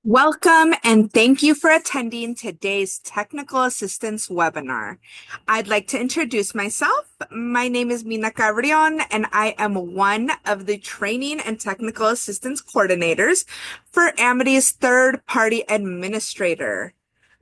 Welcome and thank you for attending today's technical assistance webinar. I'd like to introduce myself. My name is Mina Cabrion and I am one of the training and technical assistance coordinators for Amity's third-party administrator.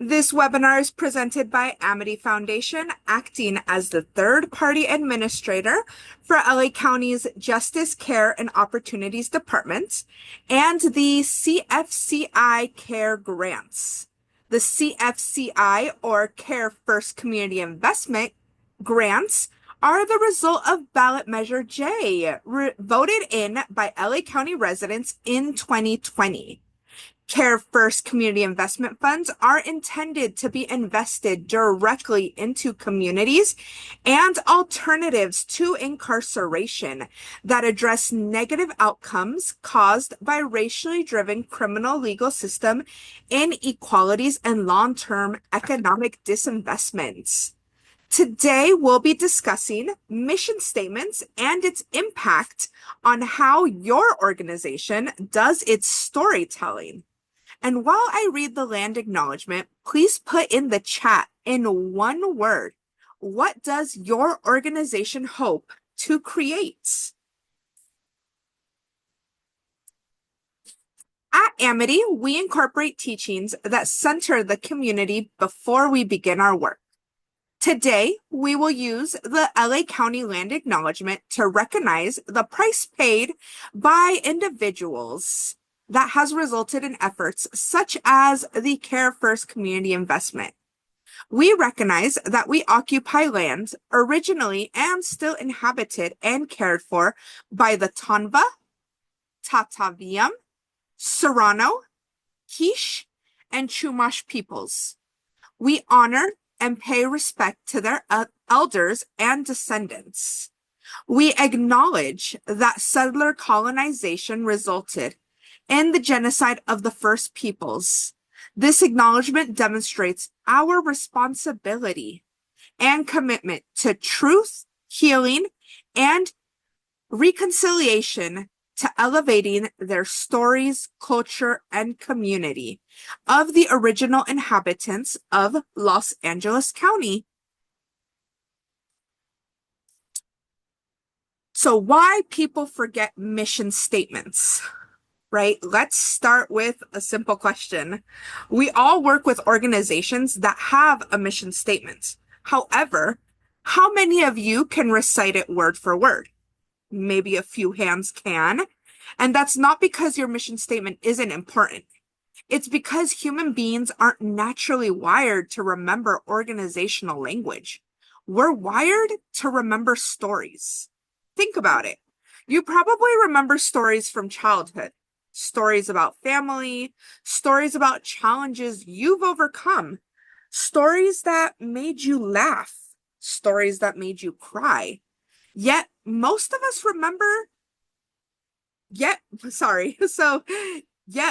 This webinar is presented by Amity Foundation, acting as the third-party administrator for LA County's Justice, Care, and Opportunities Department and the CFCI Care Grants. The CFCI, or Care First Community Investment grants, are the result of ballot measure J, voted in by LA County residents in 2020. Care First Community Investment Funds are intended to be invested directly into communities and alternatives to incarceration that address negative outcomes caused by racially driven criminal legal system inequalities and long-term economic disinvestments. Today, we'll be discussing mission statements and its impact on how your organization does its storytelling. And while I read the land acknowledgement, please put in the chat in one word, what does your organization hope to create? At Amity, we incorporate teachings that center the community before we begin our work. Today, we will use the LA County Land Acknowledgement to recognize the price paid by individuals that has resulted in efforts such as the Care First Community Investment. We recognize that we occupy lands originally and still inhabited and cared for by the Tonva, Tataviam, Serrano, Quiche, and Chumash peoples. We honor and pay respect to their elders and descendants. We acknowledge that settler colonization resulted in the genocide of the First Peoples. This acknowledgement demonstrates our responsibility and commitment to truth, healing, and reconciliation, to elevating their stories, culture, and community of the original inhabitants of Los Angeles County. So why people forget mission statements? Right? Let's start with a simple question. We all work with organizations that have a mission statement. However, how many of you can recite it word for word? Maybe a few hands can. And that's not because your mission statement isn't important. It's because human beings aren't naturally wired to remember organizational language. We're wired to remember stories. Think about it. You probably remember stories from childhood. Stories about family, stories about challenges you've overcome, stories that made you laugh, stories that made you cry. Yet most of us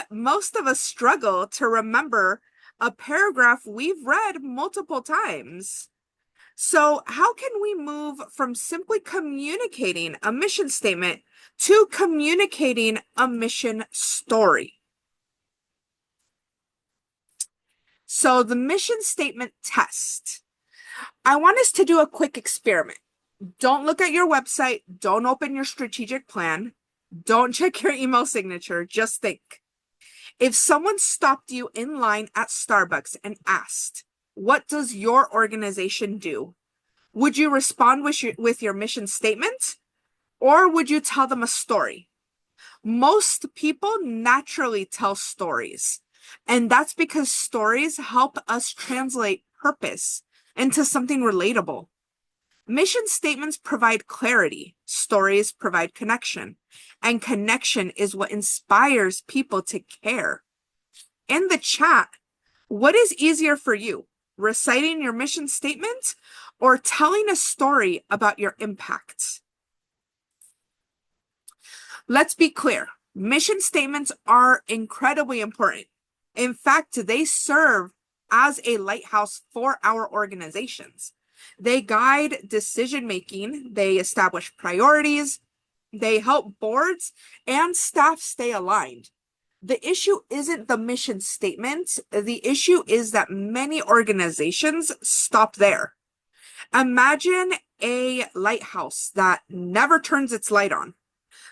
most of us struggle to remember a paragraph we've read multiple times. So how can we move from simply communicating a mission statement to communicating a mission story? So the mission statement test. I want us to do a quick experiment. Don't look at your website. Don't open your strategic plan. Don't check your email signature. Just think. If someone stopped you in line at Starbucks and asked, what does your organization do? Would you respond with your mission statement? Or would you tell them a story? Most people naturally tell stories, and that's because stories help us translate purpose into something relatable. Mission statements provide clarity, stories provide connection, and connection is what inspires people to care. In the chat, what is easier for you, reciting your mission statement or telling a story about your impact? Let's be clear. Mission statements are incredibly important. In fact, they serve as a lighthouse for our organizations. They guide decision-making, they establish priorities, they help boards and staff stay aligned. The issue isn't the mission statement. The issue is that many organizations stop there. Imagine a lighthouse that never turns its light on.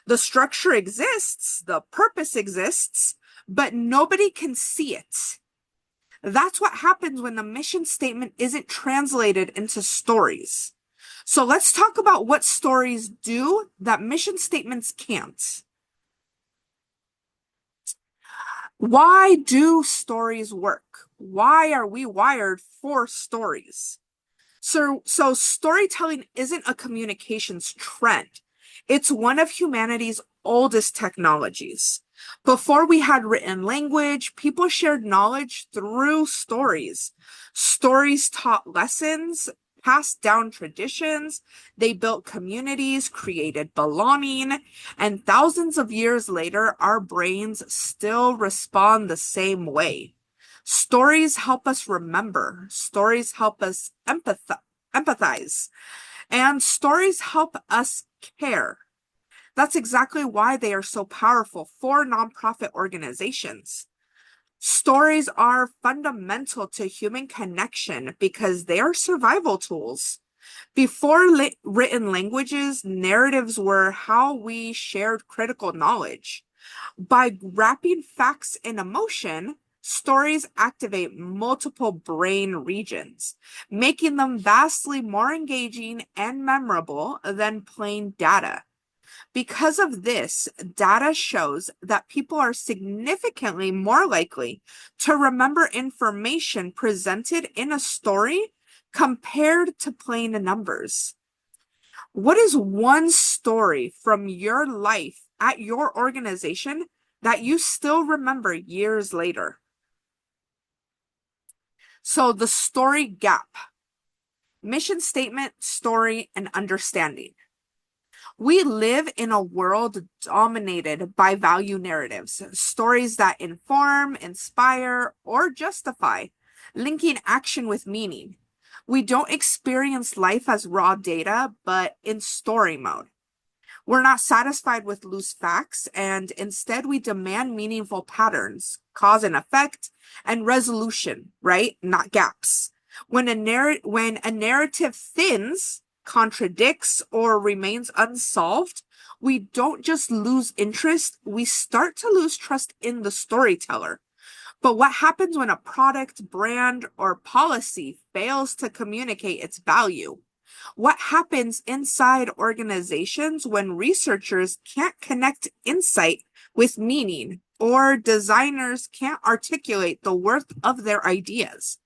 The structure exists, the purpose exists, but nobody can see it. That's what happens when the mission statement isn't translated into stories. So let's talk about what stories do that mission statements can't. Why do stories work? Why are we wired for stories? So storytelling isn't a communications trend. It's one of humanity's oldest technologies. Before we had written language, people shared knowledge through stories. Stories taught lessons, passed down traditions, they built communities, created belonging, and thousands of years later, our brains still respond the same way. Stories help us remember. Stories help us empathize. And stories help us care. That's exactly why they are so powerful for nonprofit organizations. Stories are fundamental to human connection because they are survival tools. Before written languages, narratives were how we shared critical knowledge. By wrapping facts in emotion, stories activate multiple brain regions, making them vastly more engaging and memorable than plain data. Because of this, data shows that people are significantly more likely to remember information presented in a story compared to plain numbers. What is one story from your life at your organization that you still remember years later? So the story gap, mission statement, story, and understanding. We live in a world dominated by value narratives, stories that inform, inspire, or justify, linking action with meaning. We don't experience life as raw data, but in story mode. We're not satisfied with loose facts, and instead we demand meaningful patterns, cause and effect, and resolution, right? Not gaps. When a narrative thins, contradicts, or remains unsolved, we don't just lose interest, we start to lose trust in the storyteller. But what happens when a product, brand, or policy fails to communicate its value? What happens inside organizations when researchers can't connect insight with meaning, or designers can't articulate the worth of their ideas?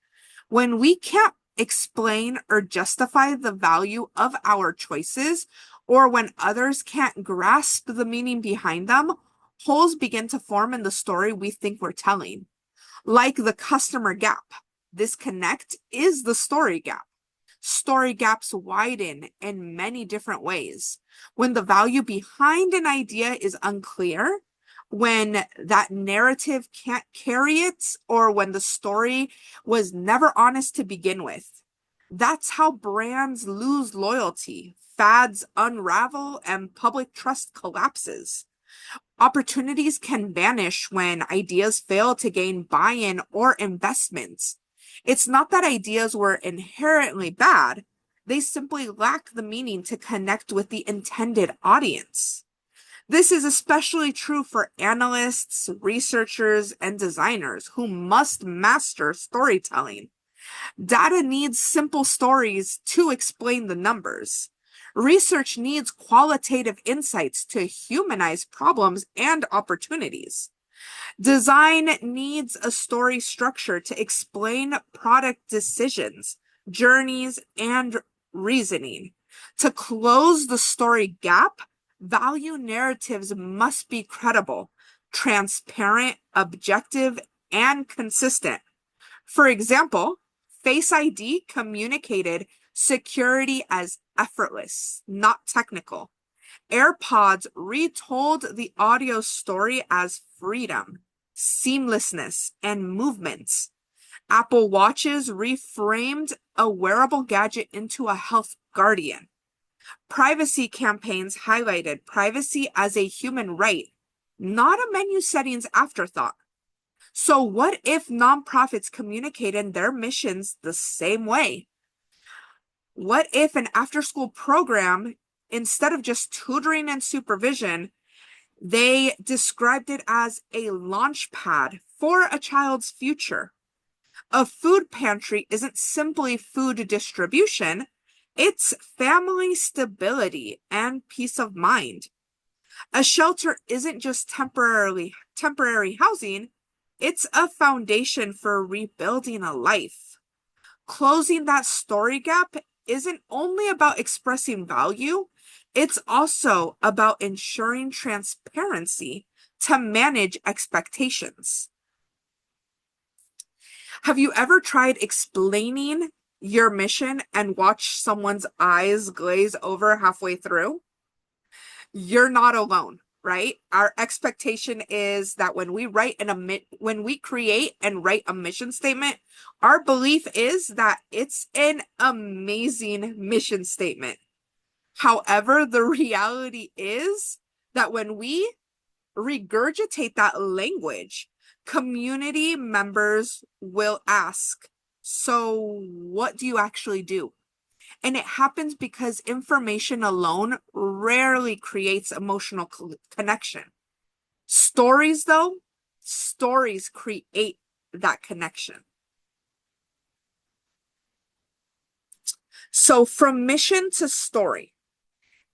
When we can't explain or justify the value of our choices, or when others can't grasp the meaning behind them, holes begin to form in the story we think we're telling. Like the customer gap, this connect is the story gap. Story gaps widen in many different ways. When the value behind an idea is unclear, when that narrative can't carry it, or when the story was never honest to begin with. That's how brands lose loyalty, fads unravel, and public trust collapses. Opportunities can vanish when ideas fail to gain buy-in or investment. It's not that ideas were inherently bad, they simply lack the meaning to connect with the intended audience. This is especially true for analysts, researchers, and designers who must master storytelling. Data needs simple stories to explain the numbers. Research needs qualitative insights to humanize problems and opportunities. Design needs a story structure to explain product decisions, journeys, and reasoning. To close the story gap, value narratives must be credible, transparent, objective, and consistent. For example, Face ID communicated security as effortless, not technical. AirPods retold the audio story as freedom, seamlessness, and movement. Apple Watches reframed a wearable gadget into a health guardian. Privacy campaigns highlighted privacy as a human right, not a menu settings afterthought. So what if nonprofits communicated their missions the same way? What if an after-school program, instead of just tutoring and supervision, they described it as a launch pad for a child's future? A food pantry isn't simply food distribution, it's family stability and peace of mind. A shelter isn't just temporary housing, it's a foundation for rebuilding a life. Closing that story gap isn't only about expressing value, it's also about ensuring transparency to manage expectations. Have you ever tried explaining your mission and watched someone's eyes glaze over halfway through? You're not alone, right? Our expectation is that when we create and write a mission statement, our belief is that it's an amazing mission statement. However, the reality is that when we regurgitate that language, community members will ask, so what do you actually do? And it happens because information alone rarely creates emotional connection. Stories, though, stories create that connection. So from mission to story,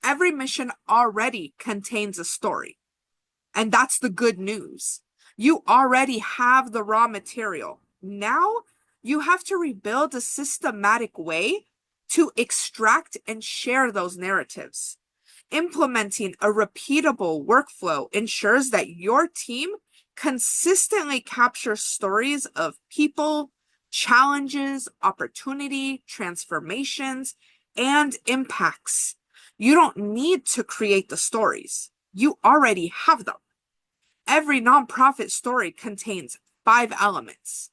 every mission already contains a story. And that's the good news. You already have the raw material. Now you have to rebuild a systematic way to extract and share those narratives. Implementing a repeatable workflow ensures that your team consistently captures stories of people, challenges, opportunity, transformations, and impacts. You don't need to create the stories. You already have them. Every nonprofit story contains 5 elements: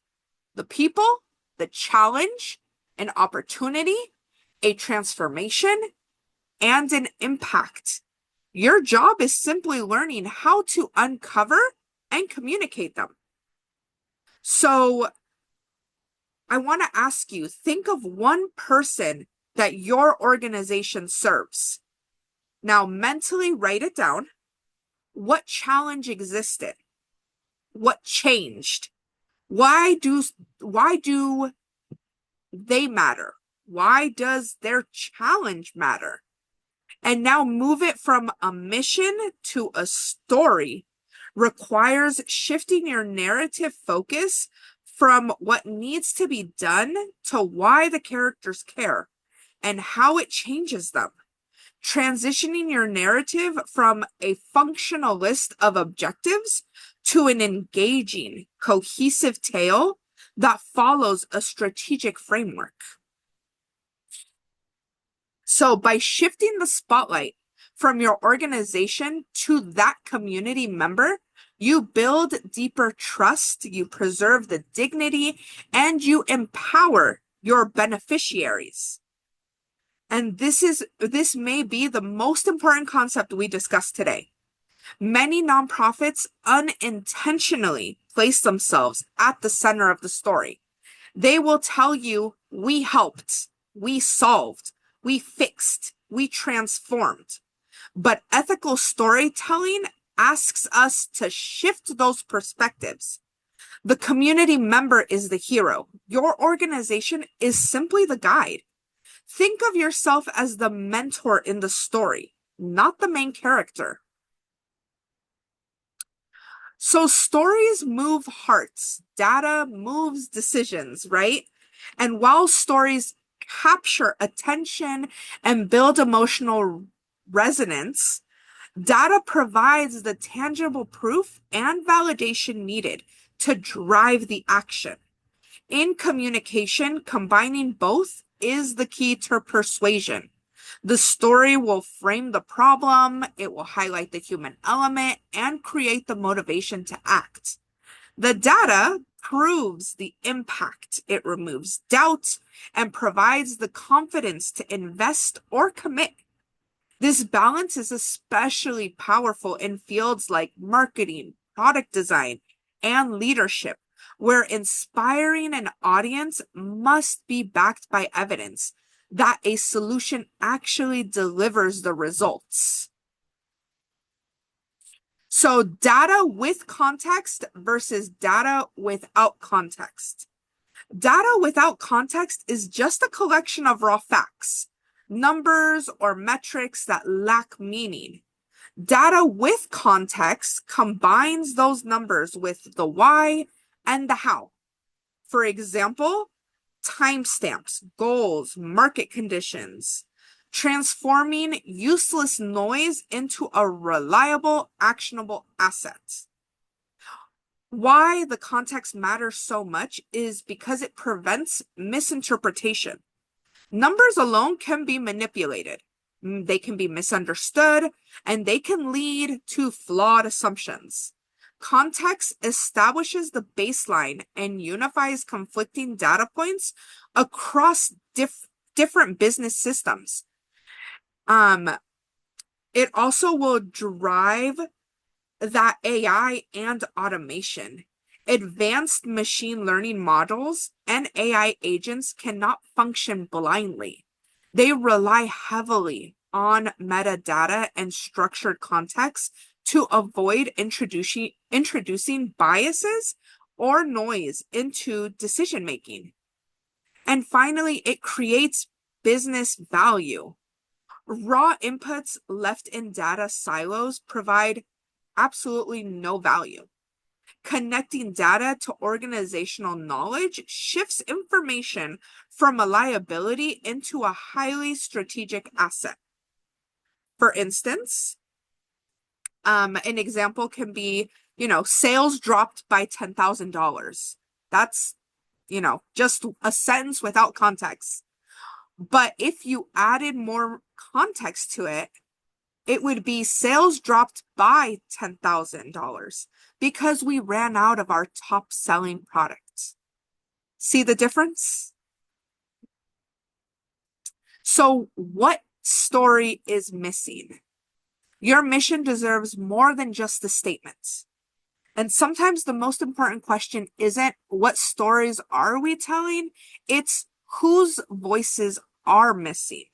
the people, the challenge, an opportunity, a transformation, and an impact. Your job is simply learning how to uncover and communicate them. So I want to ask you, think of one person that your organization serves. Now mentally write it down. What challenge existed? What changed? Why do they matter? Why does their challenge matter? And now move it from a mission to a story requires shifting your narrative focus from what needs to be done to why the characters care and how it changes them. Transitioning your narrative from a functional list of objectives to an engaging, cohesive tale that follows a strategic framework. So by shifting the spotlight from your organization to that community member, you build deeper trust, you preserve the dignity, and you empower your beneficiaries. And this may be the most important concept we discussed today. Many nonprofits unintentionally place themselves at the center of the story. They will tell you, we helped, we solved, we fixed, we transformed. But ethical storytelling asks us to shift those perspectives. The community member is the hero. Your organization is simply the guide. Think of yourself as the mentor in the story, not the main character. So stories move hearts, data moves decisions, right? And while stories capture attention and build emotional resonance, data provides the tangible proof and validation needed to drive the action. In communication, combining both is the key to persuasion. The story will frame the problem, it will highlight the human element, and create the motivation to act. The data proves the impact, it removes doubt, and provides the confidence to invest or commit. This balance is especially powerful in fields like marketing, product design, and leadership, where inspiring an audience must be backed by evidence that a solution actually delivers the results. So, data with context versus data without context. Data without context is just a collection of raw facts, numbers, or metrics that lack meaning. Data with context combines those numbers with the why and the how. For example, timestamps, goals, market conditions, transforming useless noise into a reliable, actionable asset. Why the context matters so much is because it prevents misinterpretation. Numbers alone can be manipulated. They can be misunderstood, and they can lead to flawed assumptions. Context establishes the baseline and unifies conflicting data points across different business systems. It also will drive that AI and automation. Advanced machine learning models and AI agents cannot function blindly. They rely heavily on metadata and structured context to avoid introducing biases or noise into decision making. And finally, it creates business value. Raw inputs left in data silos provide absolutely no value. Connecting data to organizational knowledge shifts information from a liability into a highly strategic asset. For instance, an example can be, sales dropped by $10,000. That's, just a sentence without context. But if you added more context to it, it would be sales dropped by $10,000 because we ran out of our top selling products. See the difference? So, what story is missing? Your mission deserves more than just the statements. And sometimes the most important question isn't what stories are we telling? It's whose voices are missing.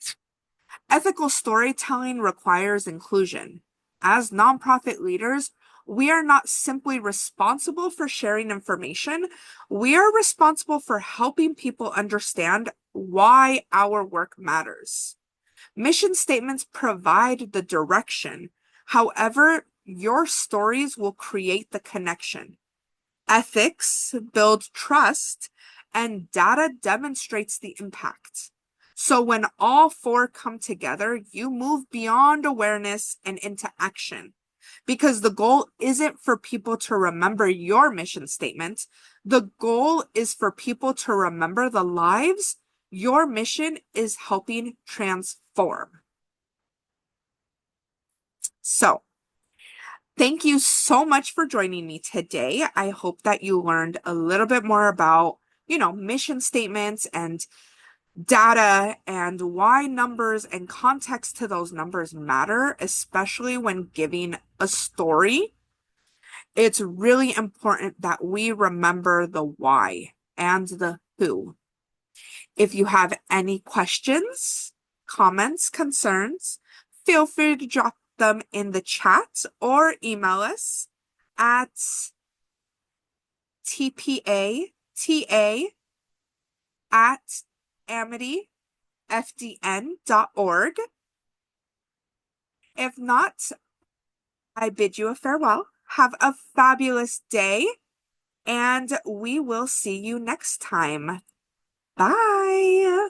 Ethical storytelling requires inclusion. As nonprofit leaders, we are not simply responsible for sharing information, we are responsible for helping people understand why our work matters. Mission statements provide the direction. However, your stories will create the connection. Ethics build trust, and data demonstrates the impact. So when all four come together, you move beyond awareness and into action. Because the goal isn't for people to remember your mission statement. The goal is for people to remember the lives your mission is helping transform. So, thank you so much for joining me today. I hope that you learned a little bit more about, mission statements and data and why numbers and context to those numbers matter, especially when giving a story. It's really important that we remember the why and the who. If you have any questions, comments, concerns, feel free to drop them in the chat or email us at tpata@amityfdn.org. If not, I bid you a farewell. Have a fabulous day, and we will see you next time. Bye.